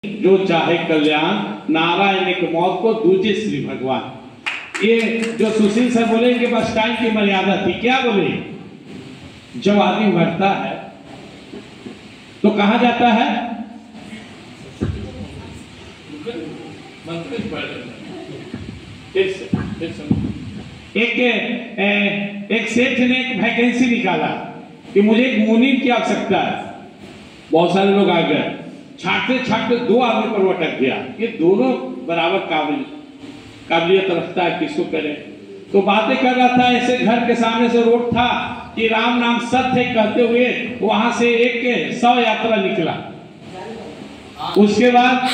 जो चाहे कल्याण, नारायण के मौत को दूजे श्री भगवान। ये जो सुशील सर बोले इनके पास टाइम की मर्यादा थी। क्या बोले? जब आदमी मरता है तो कहा जाता है, एक सेठ ने एक वैकेंसी निकाला कि मुझे एक मुनीम की आवश्यकता है। बहुत सारे लोग आ गए, छाटते छाटते 2 आदमी पर अटक गया। ये दोनों बराबर काबिलियत रखता है, किसको करे? तो बातें कर रहा था, ऐसे घर के सामने से रोड था कि राम नाम सत्य कहते हुए वहां से एक 100 यात्रा निकला। उसके बाद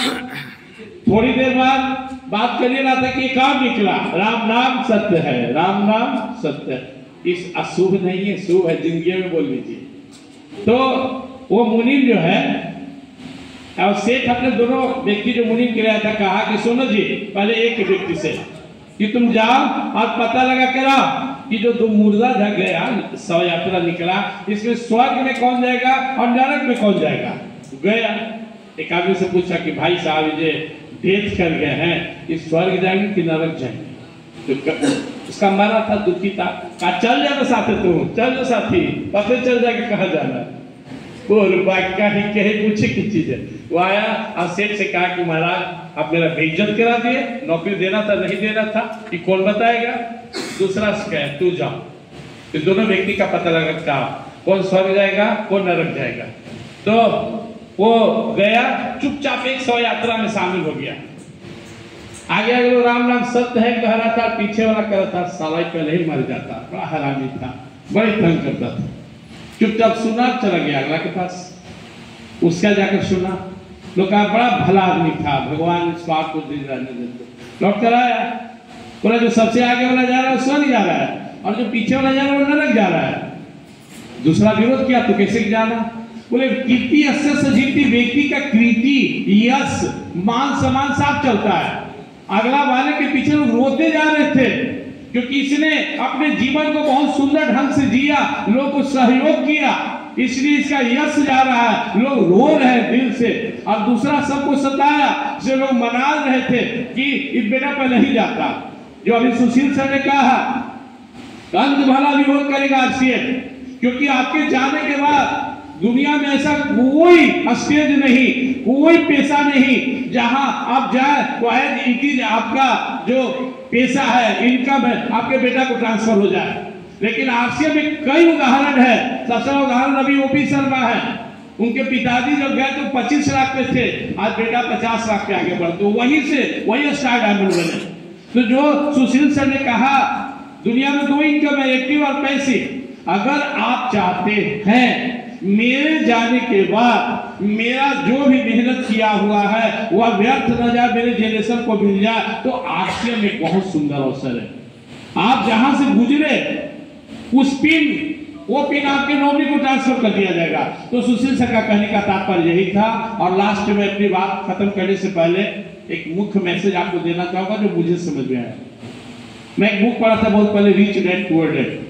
थोड़ी देर बाद बात कर रहा था कि काम निकला, राम नाम सत्य है, राम नाम सत्य है। इस अशुभ नहीं है, शुभ है, जिंदगी में बोल लीजिए। तो वो मुनीम जो है और सेठ अपने दोनों व्यक्ति जो मुनीम किया था कहा कि सुनो जी, पहले एक व्यक्ति से कि तुम जाओ और पता लगा करा कि जो 2 मुर्दा जग गया, 100 यात्रा निकला, इसमें स्वर्ग में कौन जाएगा और नरक में कौन जाएगा। गया, एक आदमी से पूछा कि भाई साहब ये डेथ कर गए हैं, इस स्वर्ग जाएंगे कि नरक जाएंगे? तो उसका मरा था, दुखी था, कहा चल जाना साथे, तुम चल जो साथी, पता चल जाएगा कहाँ जाना है। बोल बाकी ही कहे पूछे की चीज है। वो आया और सेठ से कहा कि महाराज आप मेरा बेइज्जत करा दिए, नौकरी देना था नहीं देना था, कि कौन बताएगा? दूसरा कहे तू जाओ। तो दोनों व्यक्ति का पता लगा था कौन स्वर्ग जाएगा कौन नरक जाएगा। तो वो गया, चुपचाप 100 यात्रा में शामिल हो गया। आगे आगे राम नाम सत्य है कह रहा था, पीछे वाला कह रहा था साला पहले ही मर जाता, बड़ा हरामी था, बड़ी तंग करता था। चुपचाप सुना, चला गया अगला के पास। उसका जाकर सुना, लोग कहा बड़ा भला आदमी था, भगवान इस बात को दिन रहने देते। डॉक्टर आया, बोला जो सबसे आगे वाला जा रहा है वो स्वर्ग जा रहा है और जो पीछे वाला जा रहा है वो नरक जा रहा है। दूसरा विरोध किया, तो कैसे जाना? बोले कीर्ति यश से जीती व्यक्ति का कीर्ति यश मान सम्मान साफ चलता है। अगला वाले के पीछे लोग रोते जा रहे थे क्योंकि इसने अपने जीवन को बहुत सुंदर ढंग से जिया, लोगों को सहयोग किया, इसलिए इसका यश जा रहा है। लोग रो रहे हैं दिल से। और दूसरा सबको सताया, जो लोग मना रहे थे कि इस बेटा पर नहीं जाता। जो अभी सुशील सर ने कहा अंत भला विरोध करेगा आरसीएम, क्योंकि आपके जाने के बाद दुनिया में ऐसा कोई स्टेज नहीं, कोई पेशा नहीं जहां आप जाए तो इनकी आपका जो पेशा है, इनकम है, आपके बेटा को ट्रांसफर हो जाए। लेकिन आरसीएम में कई उदाहरण है। सबसे उदाहरण अभी ओपी शर्मा है, उनके पिताजी जब गए तो 25 लाख पे थे, आज बेटा 50 लाख पे आगे बढ़, तो वहीं से वही स्टार डायमंड बने। तो जो सुशील सर ने कहा दुनिया में 2 इनकम है, एक्टिव और पैसिव। अगर आप चाहते हैं मेरे जाने के बाद मेरा जो भी मेहनत किया हुआ है वह व्यर्थ न जाए, मेरे जनरेशन को मिल जाए, तो आरसीएम में बहुत सुंदर अवसर है। आप जहां से गुजरे उस वो पिन आपके नौकरी को ट्रांसफर कर दिया जाएगा। तो सुशील सर का कहने का तात्पर्य यही था। और लास्ट में अपनी बात खत्म करने से पहले एक मुख्य मैसेज आपको देना चाहूंगा जो मुझे समझ में आया। मैं एक बुक पढ़ा था बहुत पहले, रिच डैड पुअर डैड।